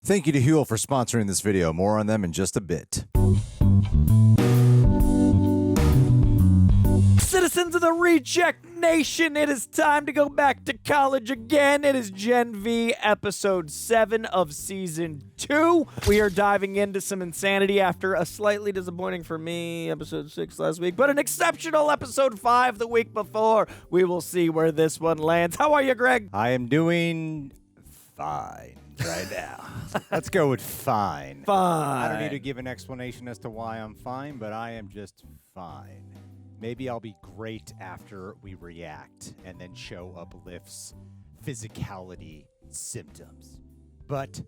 Thank you to HUEL for sponsoring this video. More on them in just a bit. Citizens of the Reject Nation, it is time to go back to college again. It is Gen V, episode 7 of season 2. We are diving into some insanity after a slightly disappointing for me episode 6 last week, but an exceptional episode 5 the week before. We will see where this one lands. How are you, Greg? I am doing fine right now. Let's go with fine. Fine. I don't need to give an explanation as to why I'm fine, but I am just fine. Maybe I'll be great after we react and then show uplifts physicality symptoms. But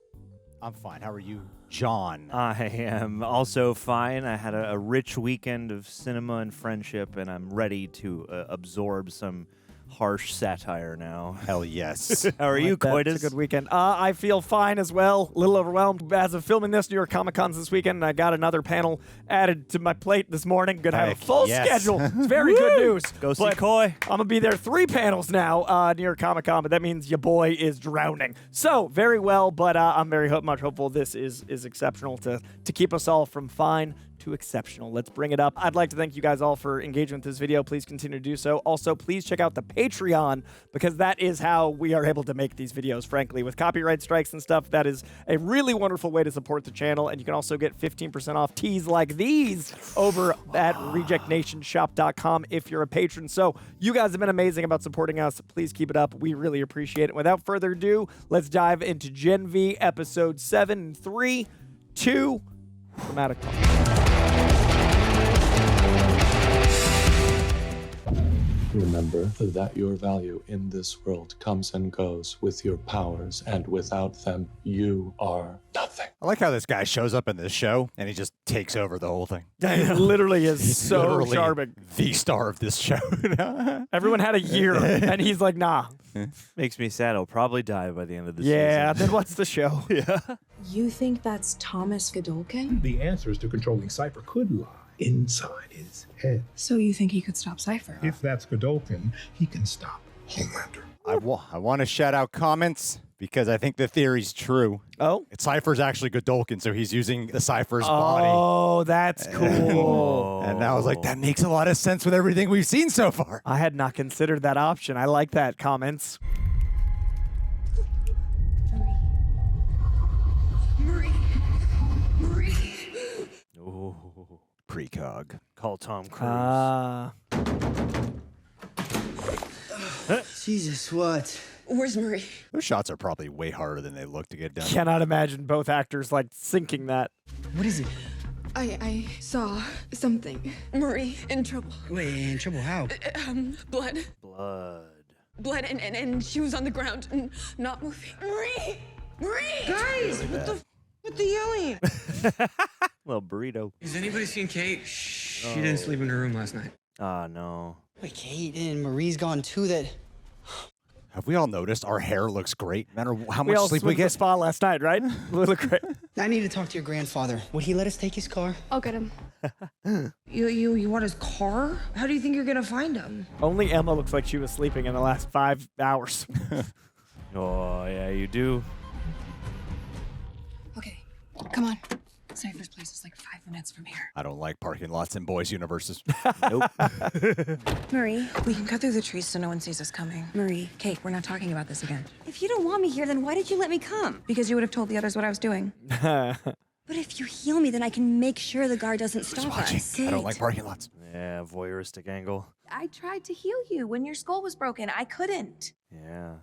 I'm fine. How are you, John? I am also fine. I had a rich weekend of cinema and friendship, and I'm ready to absorb some harsh satire now. Hell yes. How are you, Coitus? It's a good weekend. I feel fine as well. A little overwhelmed. As of filming this, New York Comic Con's this weekend, and I got another panel added to my plate this morning. Gonna have a full schedule. It's very good news. Go see Koi. I'm gonna be there 3 panels now, New York Comic Con, but that means your boy is drowning. So very well, but I'm very much hopeful this is exceptional to keep us all from fine to exceptional. Let's bring it up. I'd like to thank you guys all for engaging with this video. Please continue to do so. Also, please check out the Patreon, because that is how we are able to make these videos, frankly. With copyright strikes and stuff, that is a really wonderful way to support the channel, and you can also get 15% off teas like these over at rejectnationshop.com if you're a patron. So you guys have been amazing about supporting us. Please keep it up. We really appreciate it. Without further ado, let's dive into Gen V episode 7 in 3, 2, dramatic talk. Remember that your value in this world comes and goes with your powers, and without them, you are nothing. I like how this guy shows up in this show and he just takes over the whole thing. It literally is so Literally charming. the star of this show. Everyone had a year, and he's like, nah. Makes me sad. I'll probably die by the end of the Yeah, season. then what's the show? Yeah. You think that's Thomas Godolkin? The answers to controlling Cipher could lie inside his head. So you think he could stop Cipher? If that's Godolkin, he can stop Homelander. I want to shout out comments because I think the theory's true. Oh? Cipher's actually Godolkin, so he's using the Cipher's body. Oh, that's cool. And I was like, that makes a lot of sense with everything we've seen so far. I had not considered that option. I like that, comments. Marie. Ooh. Precog. Call Tom Cruise. Jesus, what? Where's Marie? Those shots are probably way harder than they look to get done. Cannot imagine both actors like syncing that. What is it? I saw something. Marie in trouble. Wait, in trouble how? Blood. Blood. And she was on the ground and not moving. Marie! Guys, what the yelling? Little burrito. Has anybody seen Kate? She didn't sleep in her room last night. Ah, no. Wait, Kate and Marie's gone too. Have we all noticed our hair looks great no matter how We much all sleep we swim to the get? spa last night, right? We look great. I need to talk to your grandfather. Would he let us take his car? I'll get him. You want his car? How do you think you're gonna find him? Only Emma looks like she was sleeping in the last 5 hours. Oh, yeah, you do. Okay, come on. Cipher's place is like 5 minutes from here. I don't like parking lots in boys' universes. Nope. Marie, we can cut through the trees so no one sees us coming. Marie, Kate, we're not talking about this again. If you don't want me here, then why did you let me come? Because you would have told the others what I was doing. But if you heal me, then I can make sure the guard doesn't stop us. I don't like parking lots. Yeah, voyeuristic angle. I tried to heal you when your skull was broken. I couldn't. Yeah.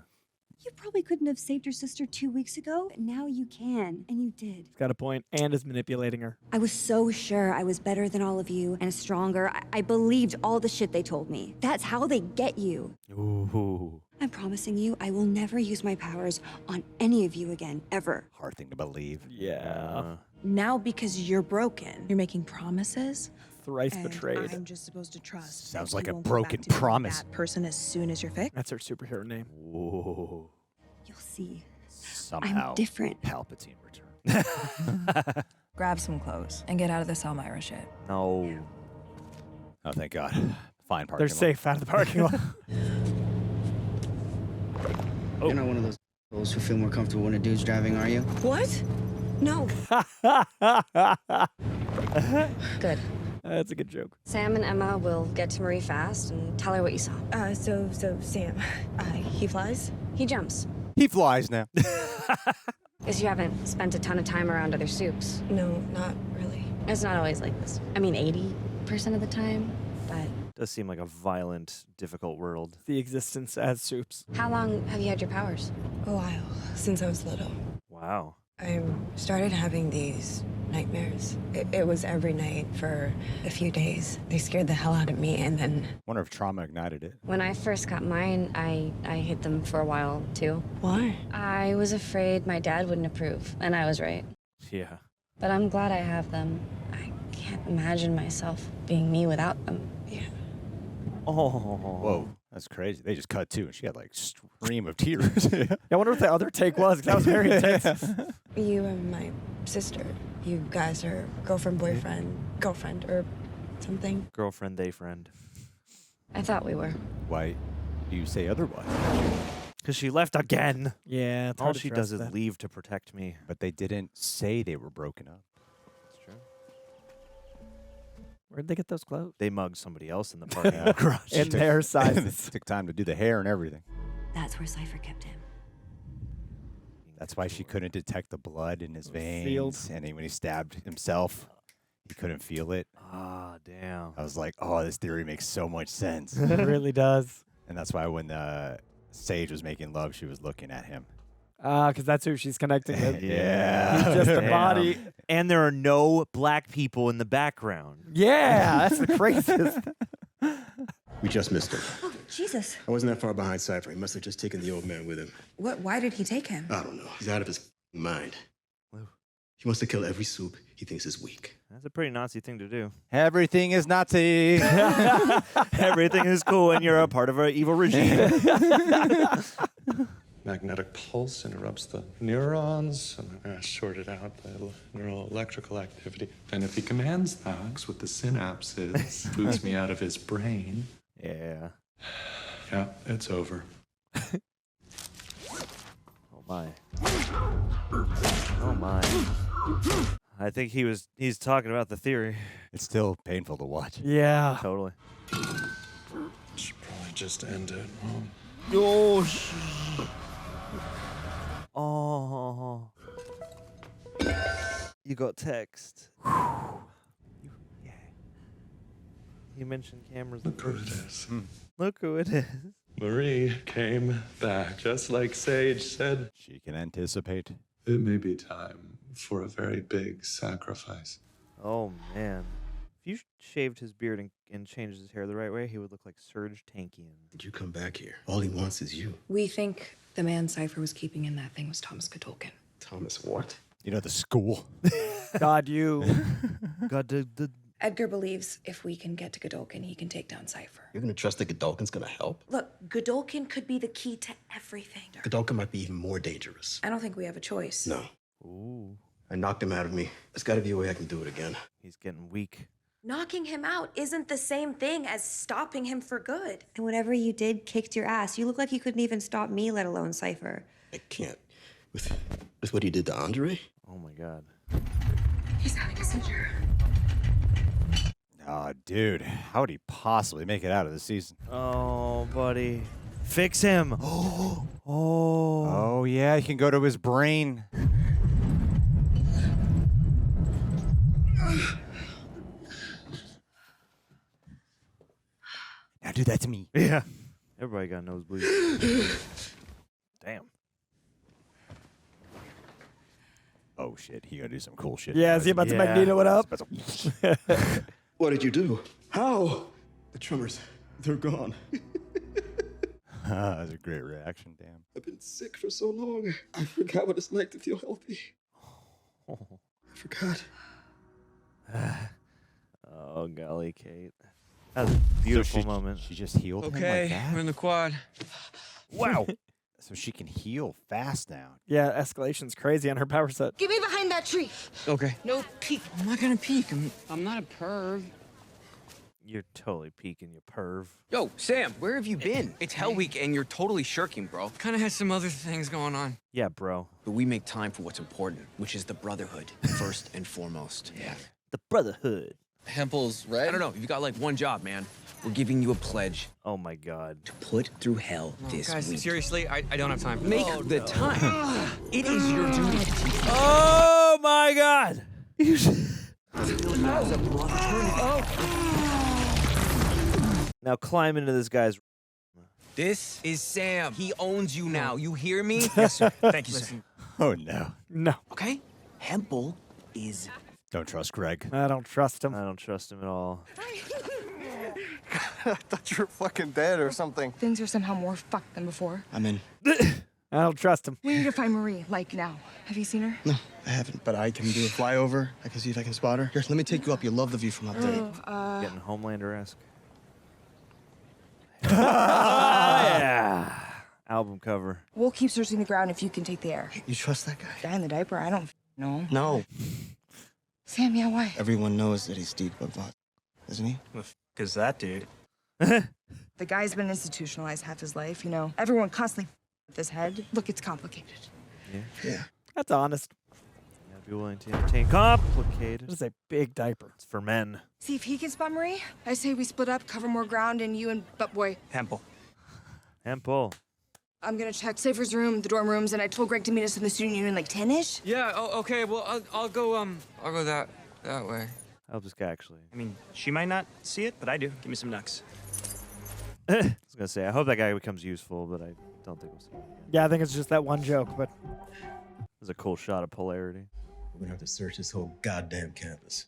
You probably couldn't have saved your sister 2 weeks ago, but now you can, and you did. Got a point, and is manipulating her. I was so sure I was better than all of you and stronger. I believed all the shit they told me. That's how they get you. Ooh. I'm promising you I will never use my powers on any of you again, ever. Hard thing to believe. Yeah. Now because you're broken, you're making promises. Thrice and betrayed. I'm just supposed to trust. Sounds that like you a won't go broken back to promise. That person as soon as you're fixed. That's her superhero name. Whoa. You'll see. Somehow, I'm different. Palpatine returned. Grab some clothes and get out of this Elmira shit. No. Oh, thank God. Fine parking They're lot. safe out of the parking lot. You're not one of those who feel more comfortable when a dude's driving, are you? What? No. Good. That's a good joke. Sam and Emma will get to Marie fast and tell her what you saw. So Sam, he flies? He jumps. He flies now. Guess you haven't spent a ton of time around other Supes. No, not really. It's not always like this. I mean, 80% of the time, but... Does seem like a violent, difficult world. The existence as Supes. How long have you had your powers? A while, since I was little. Wow. I started having these nightmares. It was every night for a few days. They scared the hell out of me, and then... Wonder if trauma ignited it. When I first got mine, I hid them for a while, too. Why? I was afraid my dad wouldn't approve, and I was right. Yeah. But I'm glad I have them. I can't imagine myself being me without them. Yeah. Oh. Whoa, that's crazy. They just cut too, and she had like stream of tears. Yeah, I wonder what the other take was, 'cause that was very intense. You and my sister, you guys are girlfriend, girlfriend, or something? Girlfriend, they friend. I thought we were. Why do you say otherwise? Because she left again. Yeah, it's All hard to she trust does is that. leave to protect me. But they didn't say they were broken up. That's true. Where'd they get those clothes? They mugged somebody else in the parking lot garage. In their sizes. Took time to do the hair and everything. That's where Cipher kept him. That's why she couldn't detect the blood in his veins. Field. And when he stabbed himself, he couldn't feel it. Ah, damn. I was like, oh, this theory makes so much sense. It really does. And that's why when Sage was making love, she was looking at him. Because that's who she's connecting with. Yeah. He's just a Damn. body. And there are no black people in the background. Yeah, that's the craziest. We just missed him. Oh, Jesus. I wasn't that far behind Cipher. He must have just taken the old man with him. What? Why did he take him? I don't know. He's out of his mind. He wants to kill every Supe he thinks is weak. That's a pretty Nazi thing to do. Everything is Nazi. Everything is cool and you're a part of an evil regime. Magnetic pulse interrupts the neurons, and I sorted out the neural electrical activity. And if he commands thugs with the synapses, boots me out of his brain. Yeah. Yeah, it's over. Oh my. Oh my. I think he's talking about the theory. It's still painful to watch. Yeah. Totally. Should probably just end it. Oh. You got text. Yeah. You mentioned cameras. Look who it is. Look who it is. Marie came back, just like Sage said. She can anticipate. It may be time for a very big sacrifice. Oh, man. If you shaved his beard and changed his hair the right way, he would look like Serge Tankian. Did you come back here? All he wants is you. We think the man Cipher was keeping in that thing was Thomas Godolkin. Thomas what? You know, the school. God, you. God, the Edgar believes if we can get to Godolkin, he can take down Cipher. You're gonna trust that Godolkin's gonna help? Look, Godolkin could be the key to everything. Godolkin might be even more dangerous. I don't think we have a choice. No. Ooh. I knocked him out of me. There's gotta be a way I can do it again. He's getting weak. Knocking him out isn't the same thing as stopping him for good. And whatever you did kicked your ass. You look like you couldn't even stop me, let alone Cipher. I can't. With what he did to Andre? Oh my God. He's having a seizure. Oh, dude. How would he possibly make it out of the season? Oh, buddy. Fix him. Oh. Oh, yeah. He can go to his brain. Now do that to me. Yeah. Everybody got nosebleeds. Damn. Oh, shit. He gonna do some cool shit. Yeah, is he about to Magneto it up? What did you do? How? The tremors, they're gone. That's a great reaction, damn. I've been sick for so long. I forgot what it's like to feel healthy. I forgot. Oh, golly, Kate. That was a beautiful moment. She just healed him like that? we're in the quad. Wow. So she can heal fast now. Yeah, escalation's crazy on her power set. Get me behind that tree. Okay. No peek. I'm not gonna peek. I'm not a perv. You're totally peeking, you perv. Yo, Sam, where have you been? It's Hell Week and you're totally shirking, bro. Kind of has some other things going on. Yeah, bro. But we make time for what's important, which is the brotherhood, first and foremost. Yeah. The brotherhood. Hempel's red? I don't know. You've got like one job, man. We're giving you a pledge. Oh my God. To put through hell this guys, week. seriously, I don't have time. Make the time. It is your duty to teach them. Oh my God. Now climb into this guy's. This is Sam. He owns you now. You hear me? Yes, sir. Thank you, sir. Oh, no. No. Okay? Hempel is... Don't trust Greg. I don't trust him. I don't trust him at all. I thought you were fucking dead or something. Things are somehow more fucked than before. I'm in. I don't trust him. We need to find Marie, like now. Have you seen her? No, I haven't, but I can do a flyover. I can see if I can spot her. Here, let me take you up. You'll love the view from up there. Getting Homelander-esque. Yeah. Album cover. We'll keep searching the ground if you can take the air. You trust that guy? Guy in the diaper? I don't know. No. Sam, yeah, why? Everyone knows that he's deep above, isn't he? Is that dude? The guy's been institutionalized half his life, you know. Everyone constantly with his head. Look, it's complicated. Yeah. That's honest. I'd be willing to entertain complicated. This is a big diaper. It's for men. See if he can spot Marie. I say we split up, cover more ground, and you and Buttboy. Hempel. Hempel. I'm gonna check Cipher's room, the dorm rooms, and I told Greg to meet us in the student union like 10-ish. Yeah, okay, well, I'll go that way. I hope this guy actually. I mean, she might not see it, but I do. Give me some nucks. I was gonna say, I hope that guy becomes useful, but I don't think we'll see him again. Yeah, I think it's just that one joke, but... There's a cool shot of polarity. We're gonna have to search this whole goddamn campus.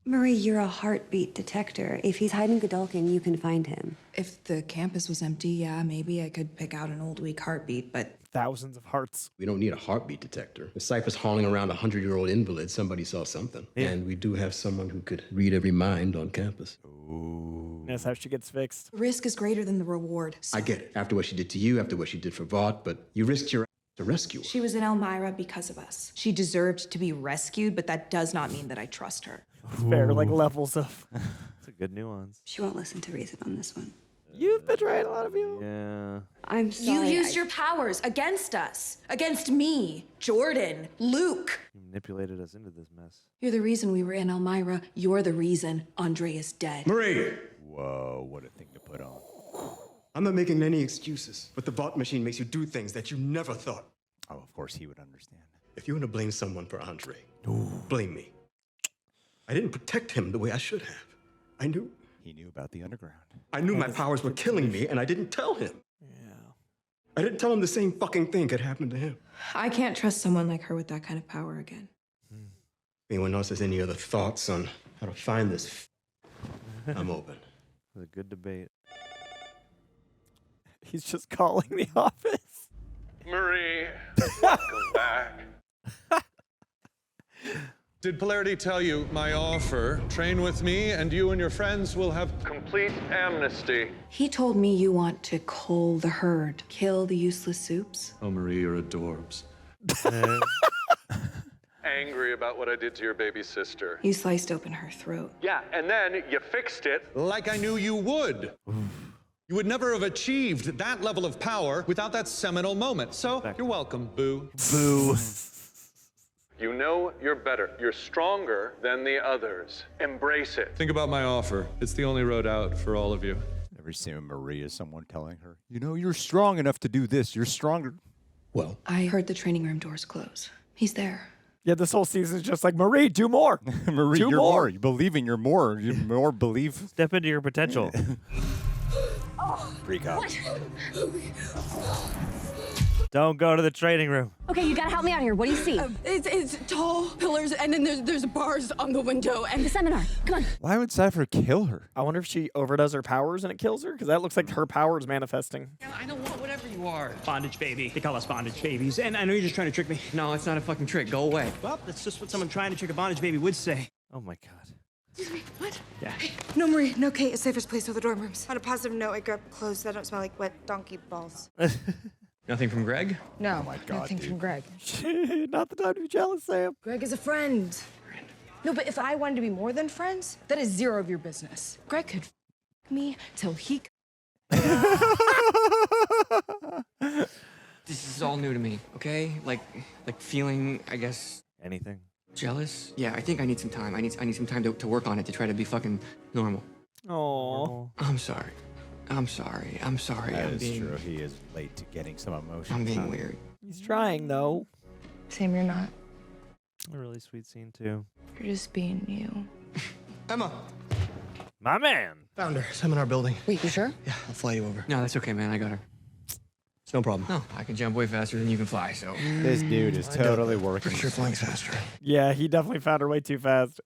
Marie, you're a heartbeat detector. If he's hiding Godolkin, you can find him. If the campus was empty, yeah, maybe I could pick out an old weak heartbeat, but... Thousands of hearts. We don't need a heartbeat detector. If Cipher's hauling around a 100-year-old invalid, somebody saw something. Yeah. And we do have someone who could read every mind on campus. Ooh. That's how she gets fixed. The risk is greater than the reward. So. I get it. After what she did to you, after what she did for Vought, but you risked your to rescue her. She was in Elmira because of us. She deserved to be rescued, but that does not mean that I trust her. It's fair, like levels of... It's a good nuance. She won't listen to reason on this one. You've betrayed a lot of you. Yeah. I'm sorry. You used your powers against us. Against me, Jordan, Luke. You manipulated us into this mess. You're the reason we were in Elmira. You're the reason Andre is dead. Marie! Whoa, what a thing to put on. I'm not making any excuses, but the Vought machine makes you do things that you never thought. Oh, of course he would understand. If you want to blame someone for Andre, blame me. I didn't protect him the way I should have. I knew. He knew about the underground. I knew my powers were killing me, and I didn't tell him. Yeah. I didn't tell him the same fucking thing could happen to him. I can't trust someone like her with that kind of power again. If anyone else has any other thoughts on how to find this, I'm open. It was a good debate. He's just calling the office. Marie, welcome back. Did Polarity tell you my offer? Train with me, and you and your friends will have complete amnesty. He told me you want to cull the herd, kill the useless Supes. Oh, Marie, you're adorbs. Angry about what I did to your baby sister. You sliced open her throat. Yeah, and then you fixed it like I knew you would. You would never have achieved that level of power without that seminal moment. So, you're welcome, Boo. Boo. You know you're better. You're stronger than the others. Embrace it. Think about my offer. It's the only road out for all of you. Every seen Marie is someone telling her, you know, you're strong enough to do this. You're stronger. Well, I heard the training room doors close. He's there. Yeah, this whole season is just like, Marie, do more. Marie, do you're more. more. You believe in your more. You more believe. Step into your potential. Pre-cop. Don't go to the training room. Okay, you gotta help me out here. What do you see? It's tall pillars, and then there's bars on the window, and The seminar. Come on. Why would Cipher kill her? I wonder if she overdoes her powers and it kills her, because that looks like her power is manifesting. I don't want whatever you are. Bondage baby. They call us bondage babies. And I know you're just trying to trick me. No, it's not a fucking trick. Go away. Well, that's just what someone trying to trick a bondage baby would say. Oh my God. Excuse me, what? Yeah. No, Marie, no Kate. It's Cipher's place with the dorm rooms. On a positive note, I grabbed clothes that don't smell like wet donkey balls. Nothing from Greg? No, my God, nothing dude. from Greg. Not the time to be jealous, Sam. Greg is a friend. No, but if I wanted to be more than friends, that is zero of your business. Greg could me till he. This is all new to me, okay? Like feeling, I guess, Anything? jealous. Yeah, I think I need some time. I need some time to work on it to try to be fucking normal. Oh. I'm sorry. I'm sorry. I'm sorry. That I'm is being true. He is late to getting some emotion. I'm being weird. He's trying, though. Sam, you're not. A really sweet scene, too. You're just being you. Emma, My man. found her. Seminar building. Wait, you sure? Yeah, I'll fly you over. No, that's okay, man. I got her. It's no problem. No, I can jump way faster than you can fly, so. This dude is totally working. Pretty sure flying's faster. Yeah, he definitely found her way too fast.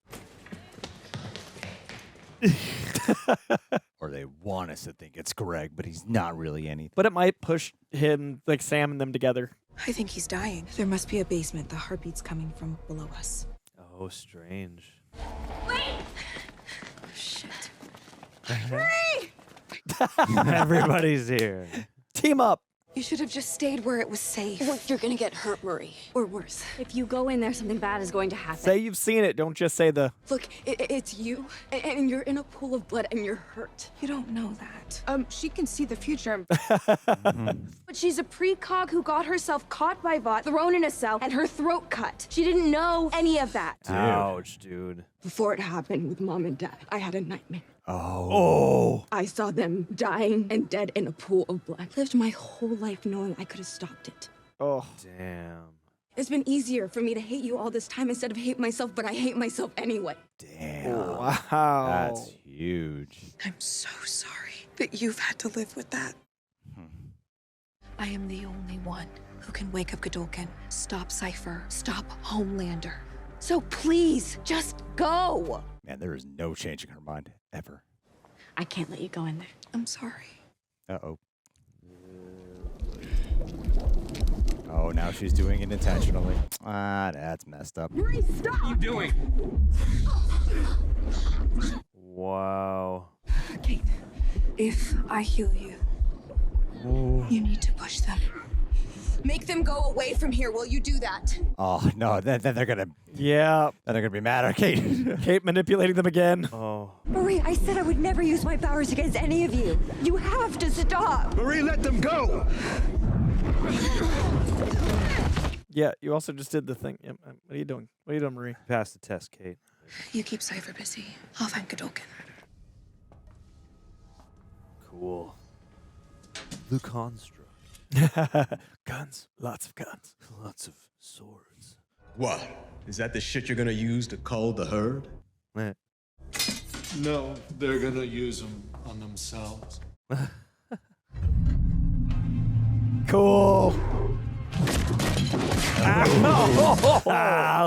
Or they want us to think it's Greg, but he's not really anything. But it might push him, like Sam and them together. I think he's dying. There must be a basement. The heartbeat's coming from below us. Oh, strange. Shit. Everybody's here. Team up. You should have just stayed where it was safe. Well, you're gonna get hurt, Marie. Or worse. If you go in there, something bad is going to happen. Say you've seen it. Don't just say the. Look, it's you, and you're in a pool of blood, and you're hurt. You don't know that. She can see the future. But she's a precog who got herself caught by Vought, thrown in a cell, and her throat cut. She didn't know any of that. Ouch, dude. Before it happened with Mom and Dad, I had a nightmare. Oh. I saw them dying and dead in a pool of blood. I lived my whole life knowing I could have stopped it. Oh. Damn. It's been easier for me to hate you all this time instead of hate myself, but I hate myself anyway. Damn. Wow. That's huge. I'm so sorry that you've had to live with that. I am the only one who can wake up Godolkin, stop Cipher, stop Homelander. So please, just go. Man, there is no changing her mind, ever. I can't let you go in there. I'm sorry. Uh-oh. Oh, now she's doing it intentionally. Ah, that's messed up. Marie, stop! What are you doing? Wow. Kate, if I heal you, you need to push them. Make them go away from here. Will you do that? Oh, no, then they're gonna... Yeah. Then they're gonna be mad at Kate. Kate manipulating them again. Oh. Marie, I said I would never use my powers against any of you. You have to stop. Marie, let them go! Yeah, you also just did the thing. What are you doing? What are you doing, Marie? Pass the test, Kate. You keep Cipher busy. I'll find Godolkin. Cool. The construct. Guns. Lots of guns. Lots of swords. What? Is that the shit you're gonna use to cull the herd? No, they're gonna use them on themselves. Cool.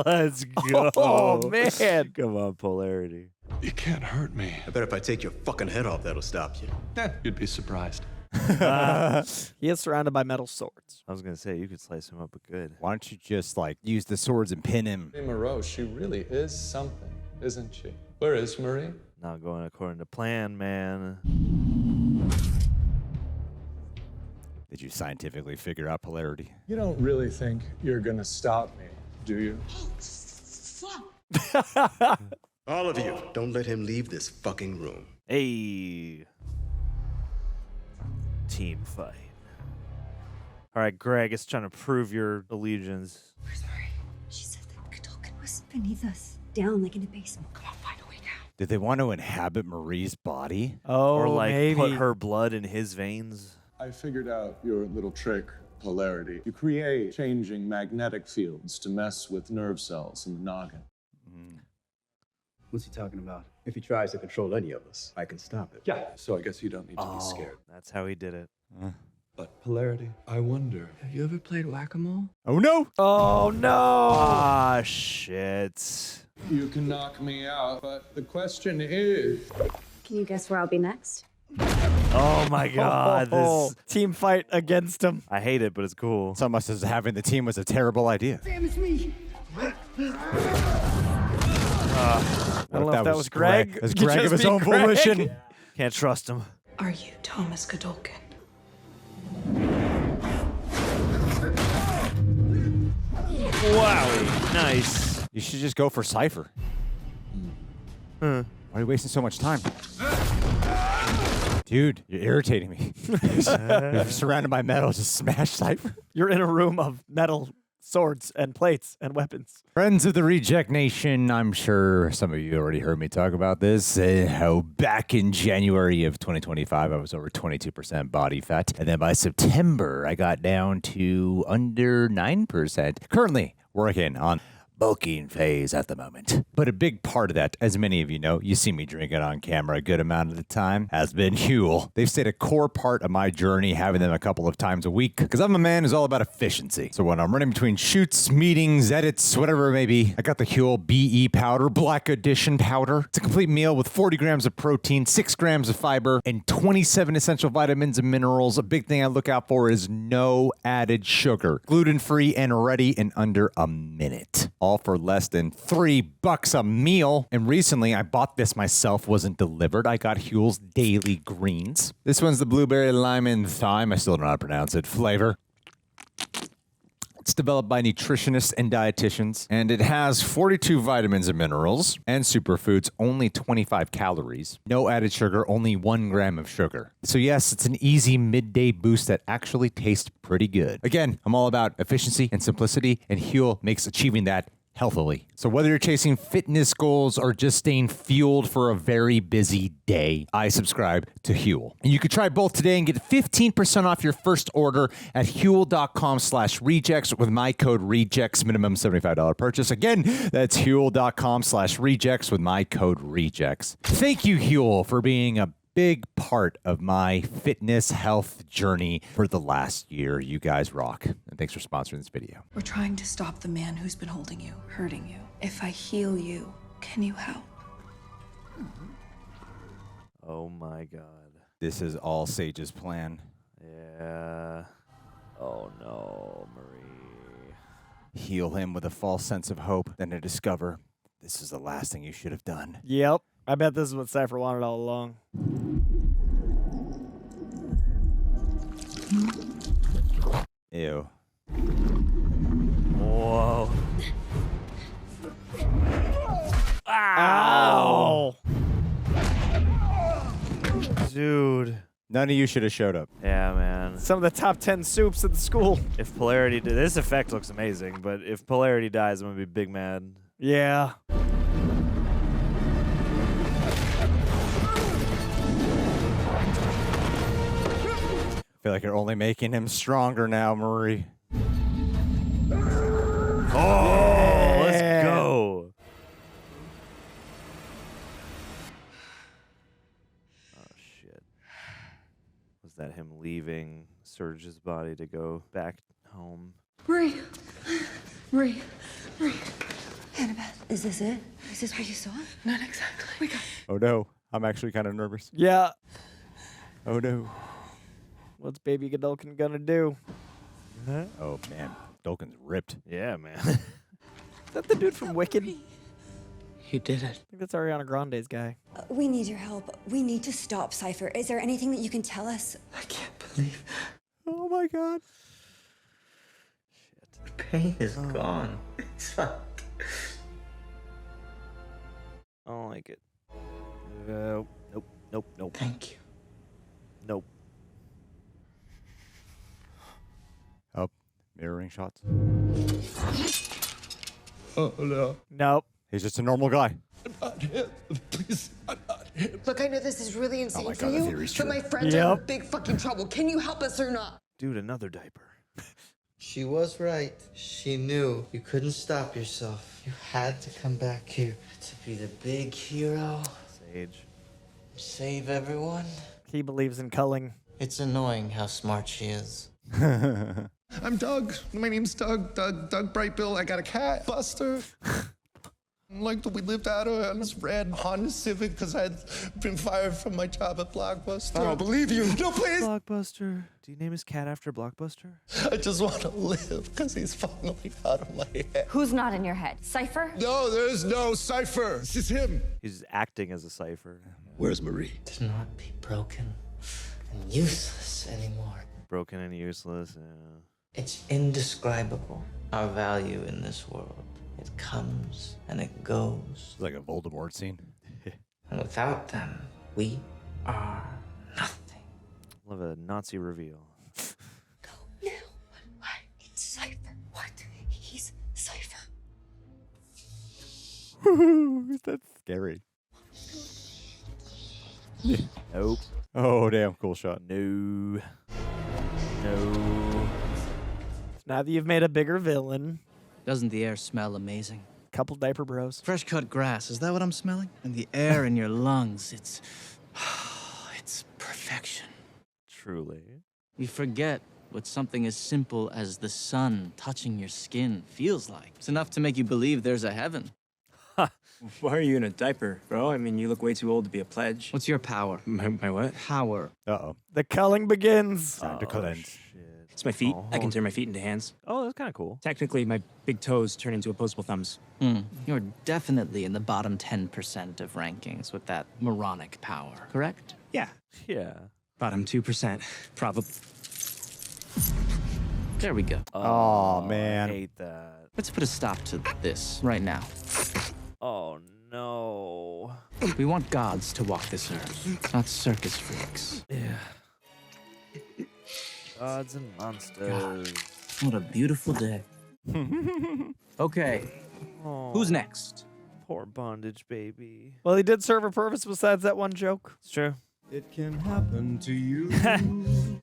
Let's go. Oh, man. Come on, polarity. You can't hurt me. I bet if I take your fucking head off, that'll stop you. You'd be surprised. He is surrounded by metal swords. I was going to say, you could slice him up good. Why don't you just, like, use the swords and pin him? Hey, Moreau, she really is something, isn't she? Where is Marie? Not going according to plan, man. Did you scientifically figure out polarity? You don't really think you're gonna stop me, do you? All of you, don't let him leave this fucking room. Hey. Team fight. All right, Greg, it's trying to prove your allegiance. Where's Marie? She said that Godolkin was beneath us, down like in the basement. Come on, find a way down. Did they want to inhabit Marie's body? Oh, or like maybe. put her blood in his veins? I figured out your little trick, polarity. You create changing magnetic fields to mess with nerve cells in the noggin. What's he talking about? If he tries to control any of us, I can stop it. Yeah. So I guess you don't need to be scared. That's how he did it. But polarity, I wonder. Have you ever played whack-a-mole? Oh, no! Oh, no! Ah, shit. You can knock me out, but the question is... Can you guess where I'll be next? Oh, my God. This... Team fight against him. I hate it, but it's cool. It's almost as having the team was a terrible idea. Sam, it's me. I don't know if that was Greg. It was Greg of his own volition. Can't trust him. Are you Thomas Godolkin? Wowie. Nice. You should just go for Cipher. Why are you wasting so much time? Dude, you're irritating me. You're surrounded by metal, just smash Cipher. You're in a room of metal swords and plates and weapons. Friends of the Reject Nation, I'm sure some of you already heard me talk about this. How back in January of 2025, I was over 22% body fat. And then by September, I got down to under 9%. Currently working on bulking phase at the moment. But a big part of that, as many of you know, you see me drink it on camera a good amount of the time, has been HUEL. They've stayed a core part of my journey, having them a couple of times a week, because I'm a man who's all about efficiency. So when I'm running between shoots, meetings, edits, whatever it may be, I got the HUEL BE powder, Black Edition powder. It's a complete meal with 40 grams of protein, 6 grams of fiber, and 27 essential vitamins and minerals. A big thing I look out for is no added sugar. Gluten-free and ready in under a minute. All for less than $3 a meal. And recently I bought this myself, wasn't delivered. I got HUEL's Daily Greens. This one's the blueberry, lime, and thyme. I still don't know how to pronounce it. Flavor. It's developed by nutritionists and dietitians, and it has 42 vitamins and minerals and superfoods, only 25 calories, no added sugar, only 1 gram of sugar. So yes, it's an easy midday boost that actually tastes pretty good. Again, I'm all about efficiency and simplicity, and HUEL makes achieving that healthily. So whether you're chasing fitness goals or just staying fueled for a very busy day, I subscribe to HUEL. And you can try both today and get 15% off your first order at HUEL.com/rejects with my code REJECTS, minimum $75 purchase. Again, that's HUEL.com/rejects with my code REJECTS. Thank you, HUEL, for being a big part of my fitness health journey for the last year. You guys rock. And thanks for sponsoring this video. We're trying to stop the man who's been holding you, hurting you. If I heal you, can you help? Oh my god. This is all Sage's plan. Yeah. Oh no, Marie. Heal him with a false sense of hope, then to discover this is the last thing you should have done. Yep. I bet this is what Cipher wanted all along. Ew. Whoa. Ow! Dude. None of you should have showed up. Yeah, man. Some of the top 10 Supes at the school. If Polarity... This effect looks amazing, but if Polarity dies, I'm going to be big mad. Yeah. I feel like you're only making him stronger now, Marie. Oh, let's go. Oh, shit. Was that him leaving Surge's body to go back home? Marie. Marie. Marie. Annabeth, is this it? Is this what you saw? Not exactly. Wake up. Oh no, I'm actually kind of nervous. Yeah. Oh no. What's baby Godolkin gonna do? Oh man, Godolkin's ripped. Yeah, man. Is that the dude from Wicked? You did it. I think that's Ariana Grande's guy. We need your help. We need to stop Cipher. Is there anything that you can tell us? I can't believe Oh my god. the pain is gone. It's like... I don't like it. Nope, nope, nope. Thank you. Nope. Oh, mirroring shots. Oh, no. Nope. He's just a normal guy. I'm not him. Please, I'm not him. Look, I know this is really insane my for God, the you, theory's but true. my friends are in big fucking trouble. Can you help us or not? Dude, another diaper. She was right. She knew you couldn't stop yourself. You had to come back here to be the big hero. Sage. Save everyone. He believes in culling. It's annoying how smart she is. I'm Doug. My name's Doug. Doug Brightbill. I got a cat, Buster. Like, we lived out on this red Honda Civic because I'd been fired from my job at Blockbuster. I don't believe you. No, please. Blockbuster. Do you name his cat after Blockbuster? I just want to live because he's finally out of my head. Who's not in your head? Cipher? No, there's no Cipher. It's just him. He's acting as a Cipher. Where's Marie? To not be broken and useless anymore. Broken and useless. It's indescribable. Our value in this world. It comes comes and it goes. It's like a Voldemort scene. And without them, we are nothing. Love a Nazi reveal. No. What? It's Cipher. What? He's Cipher. That's scary. Nope. Oh, damn. Cool shot. No. Now that you've made a bigger villain. Doesn't the air smell amazing? Couple diaper bros. Fresh cut grass, is that what I'm smelling? And the air in your lungs, it's perfection. Truly. We forget what something as simple as the sun touching your skin feels like. It's enough to make you believe there's a heaven. Why are you in a diaper, bro? I mean, you look way too old to be a pledge. What's your power? My what? Power. Uh-oh. The culling begins. Time to cleanse. It's my feet. I can turn my feet into hands. Oh, that's kind of cool. Technically, my big toes turn into opposable thumbs. You're definitely in the bottom 10% of rankings with that moronic power, correct? Yeah. Yeah. Bottom 2%. Probably. There we go. Oh, man. I hate that. Let's put a stop to this right now. Oh, no. We want gods to walk this earth, not circus freaks. Yeah. Gods and monsters. What a beautiful day. Okay. Oh, Who's next? Poor bondage baby. Well, he did serve a purpose besides that one joke. It's true. It can happen to you.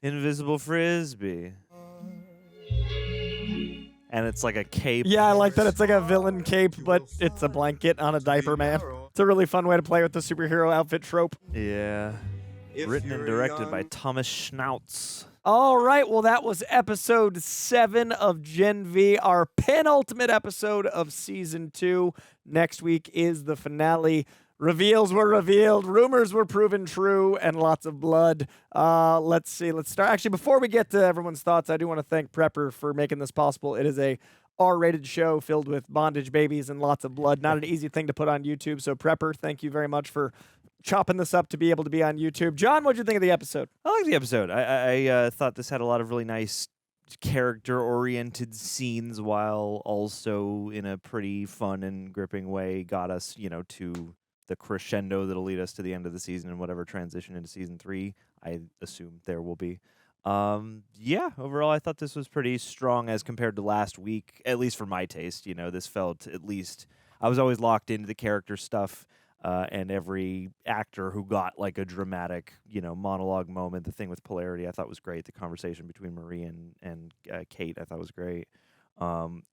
Invisible frisbee. And it's like a cape. Yeah, I like that it's like a villain cape, but it's a blanket on a diaper man. It's a really fun way to play with the superhero outfit trope. Yeah. Written and directed by Thomas Schnautz. All right, well, that was episode 7 of Gen V, our penultimate episode of season 2. Next week is the finale. Reveals were revealed, rumors were proven true, and lots of blood. Let's see. Let's start. Actually, before we get to everyone's thoughts, I do want to thank Prepper for making this possible. It is a R-rated show filled with bondage babies and lots of blood. Not an easy thing to put on YouTube. So, Prepper, thank you very much for chopping this up to be able to be on YouTube. John, what'd you think of the episode? I like the episode. I thought this had a lot of really nice character-oriented scenes while also in a pretty fun and gripping way got us, to the crescendo that'll lead us to the end of the season and whatever transition into season 3 I assume there will be. Yeah, overall I thought this was pretty strong as compared to last week, at least for my taste. This felt, at least I was always locked into the character stuff, and every actor who got like a dramatic, monologue moment. The thing with polarity I thought was great. The conversation between Marie and Kate I thought was great.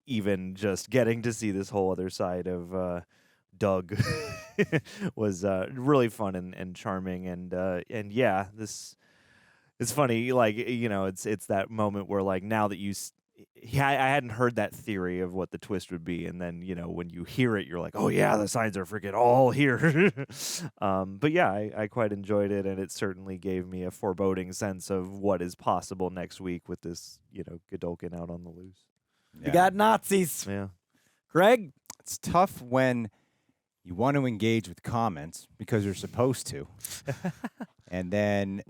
Even just getting to see this whole other side of Doug was really fun and charming, and yeah, this it's funny, like, it's that moment where, like, now that I hadn't heard that theory of what the twist would be, and then when you hear it, you're like, oh yeah, the signs are freaking all here. But yeah, I quite enjoyed it, and it certainly gave me a foreboding sense of what is possible next week with this Godolkin out on the loose. Yeah. You got Nazis. Yeah, Greg, it's tough when you want to engage with comments because you're supposed to. And then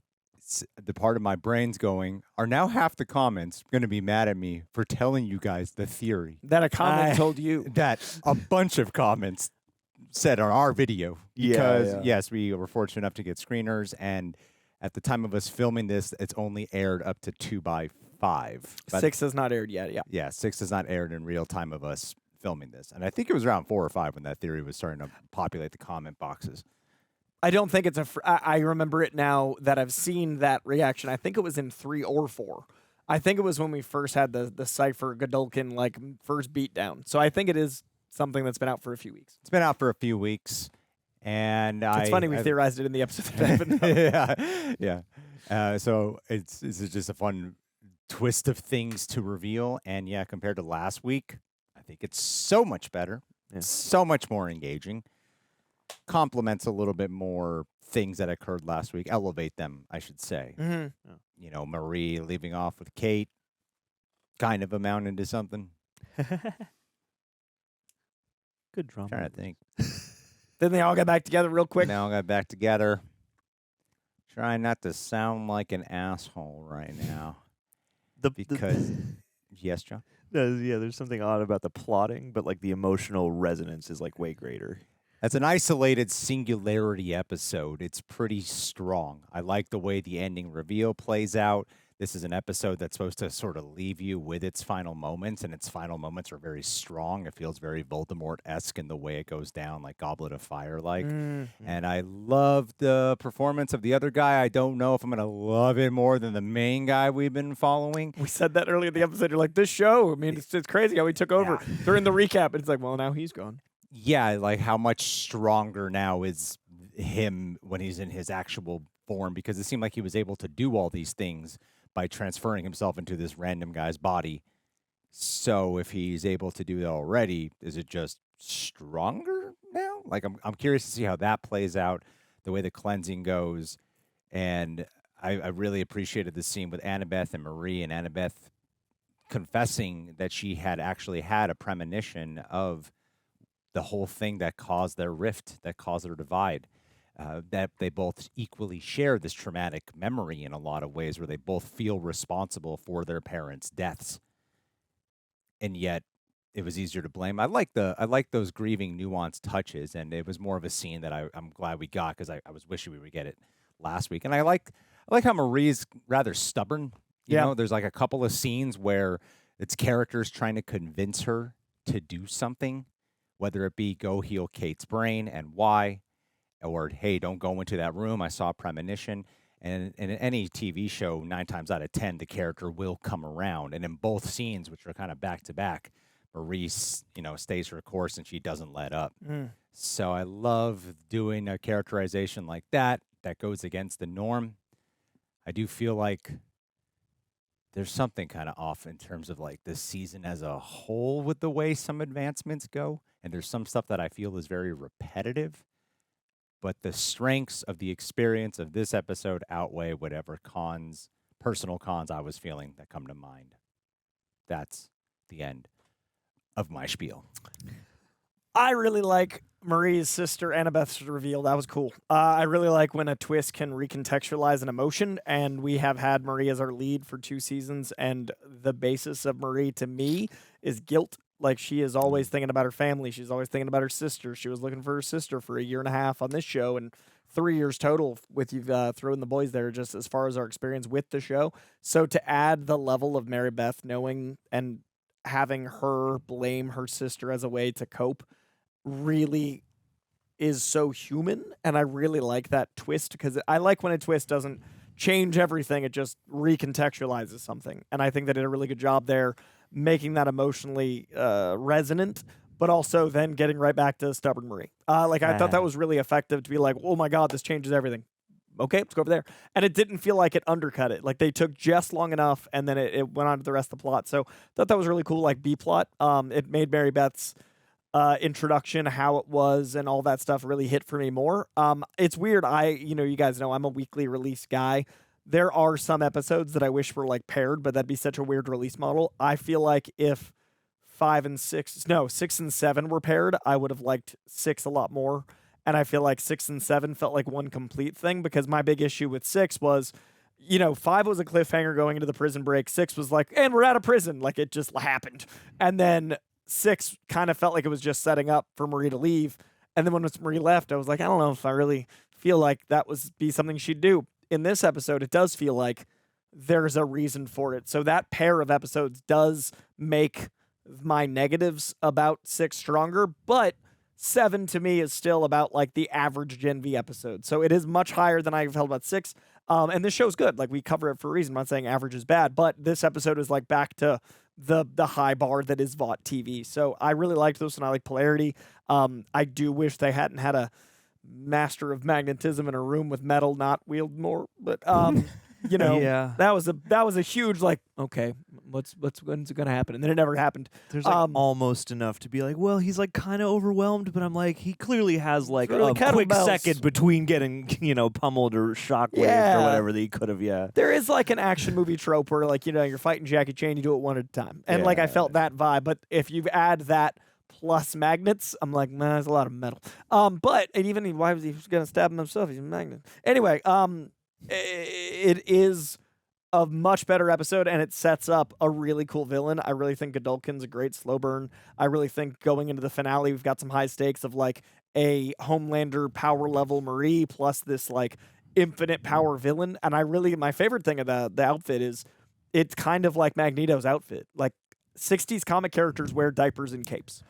the part of my brain's going, are now half the comments going to be mad at me for telling you guys the theory? That a comment told you. That a bunch of comments said on our video. Because, yes, we were fortunate enough to get screeners. And at the time of us filming this, it's only aired up to 2x5. But 6 has not aired yet, yeah. Yeah, 6 has not aired in real time of us filming this. And I think it was around 4 or 5 when that theory was starting to populate the comment boxes. I don't think it's I remember it now that I've seen that reaction. I think it was in 3 or 4. I think it was when we first had the Cipher Godolkin, like, first beatdown. So I think it is something that's been out for a few weeks. It's been out for a few weeks. And it's funny we theorized it in the episode that yeah. So it's just a fun twist of things to reveal. And yeah, compared to last week, I think it's so much better. Yeah. It's so much more engaging. Complements a little bit more things that occurred last week. Elevate them, I should say. Mm-hmm. Marie leaving off with Kate kind of amounted to something. Good drama. Trying to think. Then they all got back together real quick. They all got back together. Trying not to sound like an asshole right now. Because Yes, John? There's something odd about the plotting, but like the emotional resonance is like way greater. As an isolated singularity episode, it's pretty strong. I like the way the ending reveal plays out. This is an episode that's supposed to sort of leave you with its final moments, and its final moments are very strong. It feels very Voldemort-esque in the way it goes down, like Goblet of Fire-like. And I love the performance of the other guy. I don't know if I'm going to love it more than the main guy we've been following. We said that earlier in the episode. You're like, this show, I mean, it's crazy how he took over during the recap. It's like, well, now he's gone. Yeah, like how much stronger now is him when he's in his actual form, because it seemed like he was able to do all these things by transferring himself into this random guy's body. So if he's able to do that already, is it just stronger now? Like I'm curious to see how that plays out, the way the cleansing goes. And I really appreciated the scene with Annabeth and Marie, and Annabeth confessing that she had actually had a premonition of the whole thing that caused their rift, that caused their divide. That they both equally share this traumatic memory in a lot of ways, where they both feel responsible for their parents' deaths, and yet it was easier to blame. I like those grieving, nuanced touches, and it was more of a scene that I'm glad we got, because I was wishing we would get it last week. And I like how Marie's rather stubborn. You know, there's like a couple of scenes where it's characters trying to convince her to do something, whether it be go heal Kate's brain and why, or, hey, don't go into that room, I saw a premonition. And in any TV show, 9 times out of 10, the character will come around. And in both scenes, which are kind of back-to-back, Marie, stays her course and she doesn't let up. So I love doing a characterization like that goes against the norm. I do feel like there's something kind of off in terms of like this season as a whole with the way some advancements go. And there's some stuff that I feel is very repetitive. But the strengths of the experience of this episode outweigh whatever personal cons I was feeling that come to mind. That's the end of my spiel. I really like Marie's sister Annabeth's reveal. That was cool. I really like when a twist can recontextualize an emotion, and we have had Marie as our lead for 2 seasons, and the basis of Marie to me is guilt. Like, she is always thinking about her family. She's always thinking about her sister. She was looking for her sister for 1.5 years on this show, and 3 years total with you throwing the boys there, just as far as our experience with the show. So to add the level of Mary Beth knowing and having her blame her sister as a way to cope really is so human, and I really like that twist, because I like when a twist doesn't change everything, it just recontextualizes something, and I think they did a really good job there, making that emotionally resonant, but also then getting right back to stubborn Marie. I thought that was really effective to be like, oh my God, this changes everything. Okay, let's go over there. And it didn't feel like it undercut it. Like, they took just long enough, and then it went on to the rest of the plot. So I thought that was really cool, like B-plot. It made Mary Beth's introduction, how it was, and all that stuff really hit for me more. It's weird. You guys know I'm a weekly release guy. There are some episodes that I wish were like paired, but that'd be such a weird release model. I feel like if 6 and 7 were paired, I would have liked 6 a lot more. And I feel like 6 and 7 felt like one complete thing, because my big issue with 6 was, 5 was a cliffhanger going into the prison break. 6 was like, and we're out of prison. Like, it just happened. And then 6 kind of felt like it was just setting up for Marie to leave. And then when Marie left, I was like, I don't know if I really feel like that be something she'd do. In this episode, it does feel like there's a reason for it. So that pair of episodes does make my negatives about 6 stronger, but 7 to me is still about like the average Gen V episode. So it is much higher than I felt about 6. And this show's good. Like, we cover it for a reason. I'm not saying average is bad, but this episode is like back to the high bar that is VOT TV. So I really liked this, and I like polarity. I do wish they hadn't had a master of magnetism in a room with metal not wield more, but Yeah. that was a huge, like, okay, when's it gonna happen? And then it never happened. There's like almost enough to be like, well, he's like kind of overwhelmed, but I'm like, he clearly has like really a quick second between getting pummeled or shockwaved or whatever that he could have. Yeah, there is like an action movie trope where, like, you're fighting Jackie Chan, you do it one at a time, and like I felt that vibe. But if you add that plus magnets, I'm like, man, there's a lot of metal. And even why was he gonna stab him himself? He's a magnet anyway. It is a much better episode, and it sets up a really cool villain. I really think Godolkin's a great slow burn. I really think going into the finale, we've got some high stakes of like a Homelander power level Marie plus this like infinite power villain. And my favorite thing of the outfit is it's kind of like Magneto's outfit. Like 60s comic characters wear diapers and capes.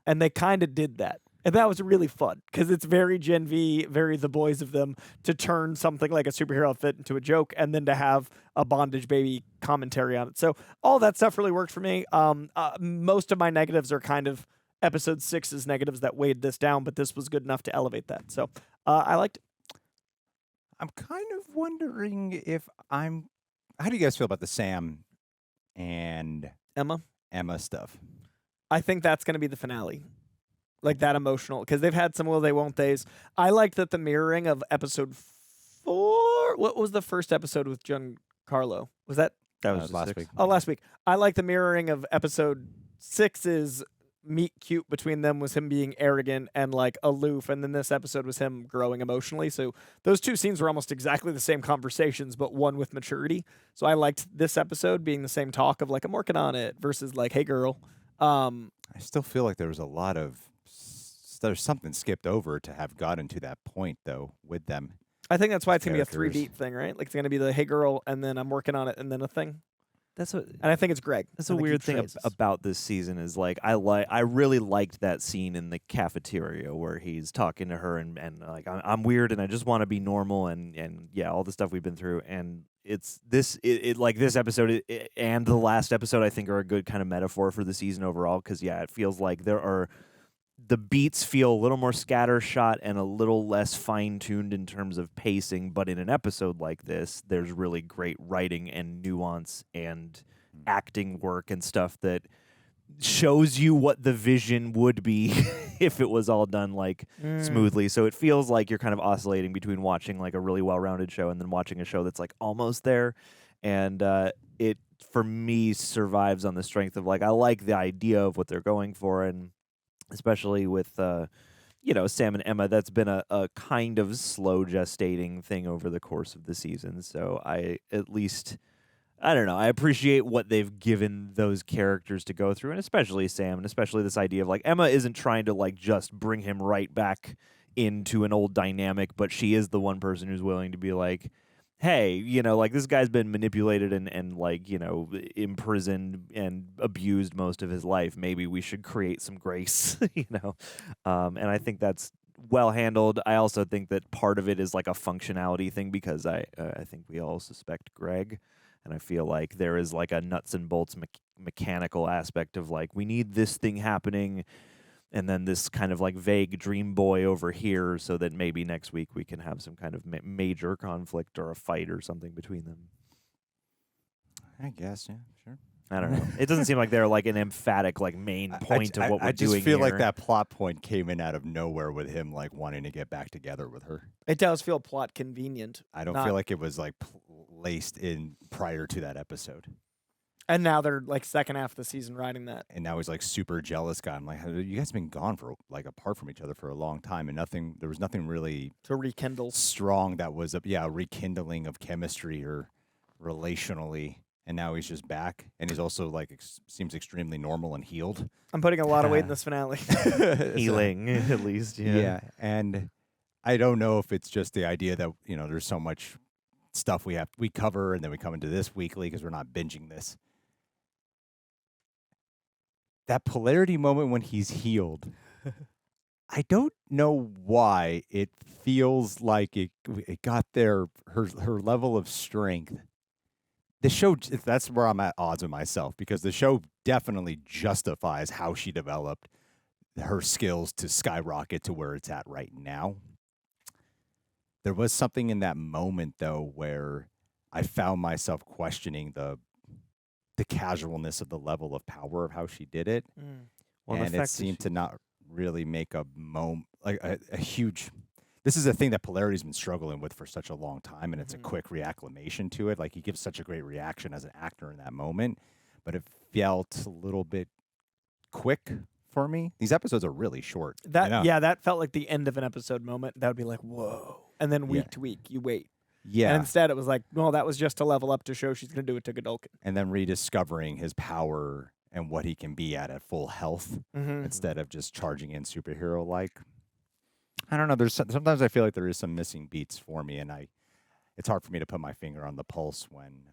And they kind of did that. And that was really fun because it's very Gen V, very the boys of them to turn something like a superhero outfit into a joke and then to have a bondage baby commentary on it. So all that stuff really worked for me. Most of my negatives are kind of episode 6's negatives that weighed this down, but this was good enough to elevate that. So I liked it. I'm kind of wondering if how do you guys feel about the Sam and Emma stuff? I think that's going to be the finale. Like that emotional, because they've had some will they won't they's. I liked that the mirroring of episode 4. What was the first episode with Giancarlo? Was that was last week? Oh, last week. I like the mirroring of episode 6's meet cute between them was him being arrogant and like aloof, and then this episode was him growing emotionally. So those two scenes were almost exactly the same conversations, but one with maturity. So I liked this episode being the same talk of like I'm working on it versus like hey girl. I still feel like there was a lot of there's something skipped over to have gotten to that point though with them. I think that's why it's gonna be a characters. 3-beat thing, right? Like it's gonna be the hey girl, and then I'm working on it, and then a thing. That's what, and I think it's Greg. That's I a think he weird thing traces. about this season is like I really liked that scene in the cafeteria where he's talking to her and like I'm weird and I just want to be normal and yeah, all the stuff we've been through, and it's this like this episode and the last episode I think are a good kind of metaphor for the season overall, because yeah, it feels like the beats feel a little more scattershot and a little less fine-tuned in terms of pacing, but in an episode like this, there's really great writing and nuance and acting work and stuff that shows you what the vision would be if it was all done like smoothly. So it feels like you're kind of oscillating between watching like a really well-rounded show and then watching a show that's like almost there. And it, for me, survives on the strength of like I like the idea of what they're going for, and especially with, Sam and Emma, that's been a kind of slow gestating thing over the course of the season. So I don't know, I appreciate what they've given those characters to go through, and especially Sam, and especially this idea of like Emma isn't trying to like just bring him right back into an old dynamic, but she is the one person who's willing to be like, hey, like this guy's been manipulated and like, imprisoned and abused most of his life. Maybe we should create some grace, and I think that's well handled. I also think that part of it is like a functionality thing because I think we all suspect Greg, and I feel like there is like a nuts and bolts mechanical aspect of like we need this thing happening, and then this kind of like vague dream boy over here, so that maybe next week we can have some kind of major conflict or a fight or something between them. I guess, yeah, sure. I don't know. It doesn't seem like they're like an emphatic like main point of what we're doing. I just feel here. like that plot point came in out of nowhere with him like wanting to get back together with her. It does feel plot convenient. I don't feel like it was like laced in prior to that episode. And now they're like second half of the season riding that. And now he's like super jealous guy. I'm like, you guys have been gone for like apart from each other for a long time, and there was nothing really to rekindle strong that was a rekindling of chemistry or relationally. And now he's just back, and he's also like seems extremely normal and healed. I'm putting a lot of weight in this finale. Healing, at least, yeah. Yeah, and I don't know if it's just the idea that there's so much stuff we cover, and then we come into this weekly because we're not binging this. That polarity moment when he's healed, I don't know why it feels like it got her level of strength. The show, that's where I'm at odds with myself, because the show definitely justifies how she developed her skills to skyrocket to where it's at right now. There was something in that moment, though, where I found myself questioning the casualness of the level of power of how she did it. Well, and it seemed to not really make a huge... This is a thing that Polarity's been struggling with for such a long time, and it's a quick reacclimation to it. Like, he gives such a great reaction as an actor in that moment, but it felt a little bit quick for me. These episodes are really short. That felt like the end of an episode moment. That would be like, whoa. And then week to week, you wait. Yeah. And instead it was like, well, that was just to level up to show she's going to do it to Godolkin. And then rediscovering his power and what he can be at full health instead of just charging in superhero-like. I don't know. Sometimes I feel like there is some missing beats for me, and it's hard for me to put my finger on the pulse when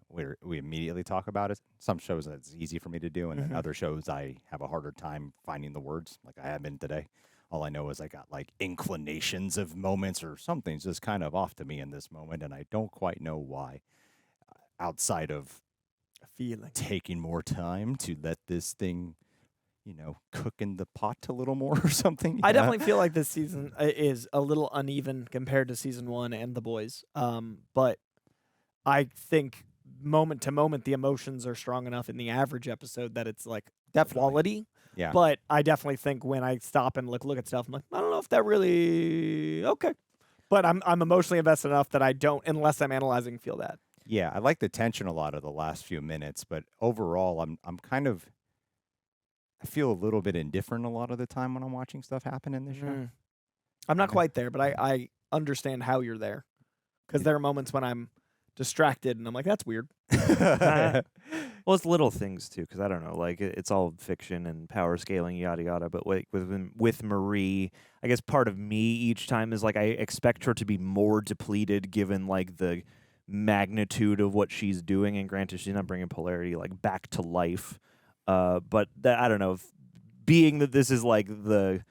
we immediately talk about it. Some shows it's easy for me to do, and then other shows I have a harder time finding the words, like I have been today. All I know is I got like inclinations of moments or something's just kind of off to me in this moment, and I don't quite know why. Outside of a feeling, taking more time to let this thing, cook in the pot a little more or something. I definitely feel like this season is a little uneven compared to season 1 and The Boys. But I think moment to moment, the emotions are strong enough in the average episode that it's like quality. Yeah. But I definitely think when I stop and look at stuff, I'm like, I don't know if that really okay. But I'm emotionally invested enough that I don't, unless I'm analyzing, feel that. Yeah, I like the tension a lot of the last few minutes, but overall, I'm kind of. I feel a little bit indifferent a lot of the time when I'm watching stuff happen in this show. I'm not quite there, but I understand how you're there. Because there are moments when I'm distracted and I'm like, that's weird. Well, it's little things too, because I don't know, like it's all fiction and power scaling, yada yada. But like with Marie, I guess part of me each time is like I expect her to be more depleted given like the magnitude of what she's doing. And granted, she's not bringing polarity like back to life. But that, I don't know, being that this is like the,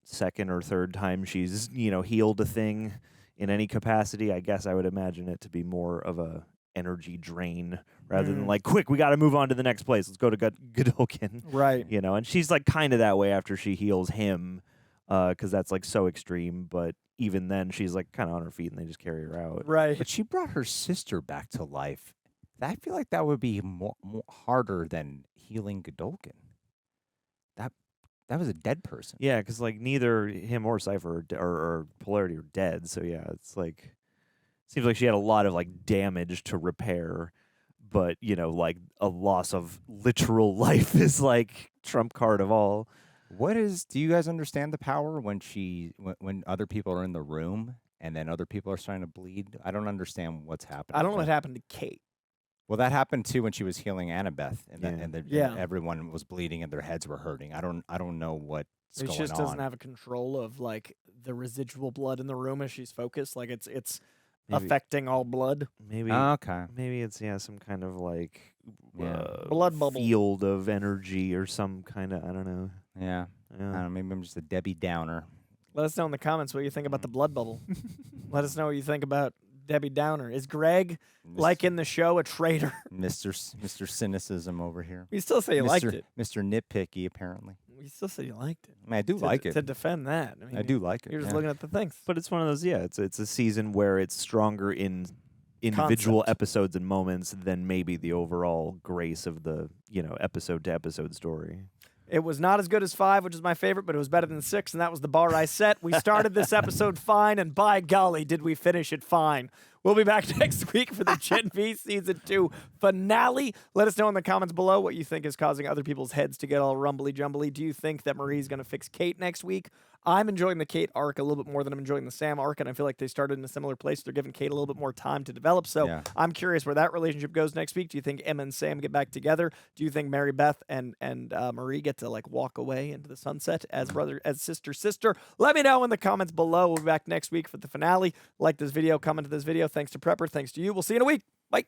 second or third time she's, healed a thing in any capacity, I guess I would imagine it to be more of a energy drain rather than like, quick, we got to move on to the next place. Let's go to Godolkin. Right. And she's like kind of that way after she heals him, because that's like so extreme. But even then, she's like kind of on her feet and they just carry her out. Right. But she brought her sister back to life. I feel like that would be more harder than healing Godolkin. That was a dead person. Yeah, because like neither him or Cipher or Polarity are dead. So yeah, it's like seems like she had a lot of like damage to repair, but like a loss of literal life is like trump card of all. Do you guys understand the power when when other people are in the room and then other people are starting to bleed? I don't understand what's happening. I don't know what happened to Kate. Well, that happened too when she was healing Annabeth, and everyone was bleeding and their heads were hurting. I don't know what's going on. She just doesn't have a control of like the residual blood in the room as she's focused. Like it's affecting all blood. Maybe Maybe it's some kind of like blood bubble field of energy or some kind of I don't know. Yeah. I don't know, maybe I'm just a Debbie Downer. Let us know in the comments what you think about the blood bubble. Let us know what you think about Debbie Downer. Is Greg, like in the show, a traitor? Mr. Cynicism over here. You still say you liked it. Mr. Nitpicky, apparently. You still say you liked it. I mean, I do like it. To defend that. I do like it. You're just looking at the things. But it's one of those, it's a season where it's stronger in individual episodes and moments than maybe the overall grace of the, episode-to-episode story. It was not as good as 5, which is my favorite, but it was better than 6, and that was the bar I set. We started this episode fine, and by golly, did we finish it fine. We'll be back next week for the Gen V Season 2 finale. Let us know in the comments below what you think is causing other people's heads to get all rumbly-jumbly. Do you think that Marie's going to fix Kate next week? I'm enjoying the Kate arc a little bit more than I'm enjoying the Sam arc, and I feel like they started in a similar place. They're giving Kate a little bit more time to develop, so I'm curious where that relationship goes next week. Do you think Emma and Sam get back together? Do you think Mary Beth and Marie get to like walk away into the sunset as sister? Let me know in the comments below. We'll be back next week for the finale. Like this video, comment to this video. Thanks to Prepper. Thanks to you. We'll see you in a week. Bye.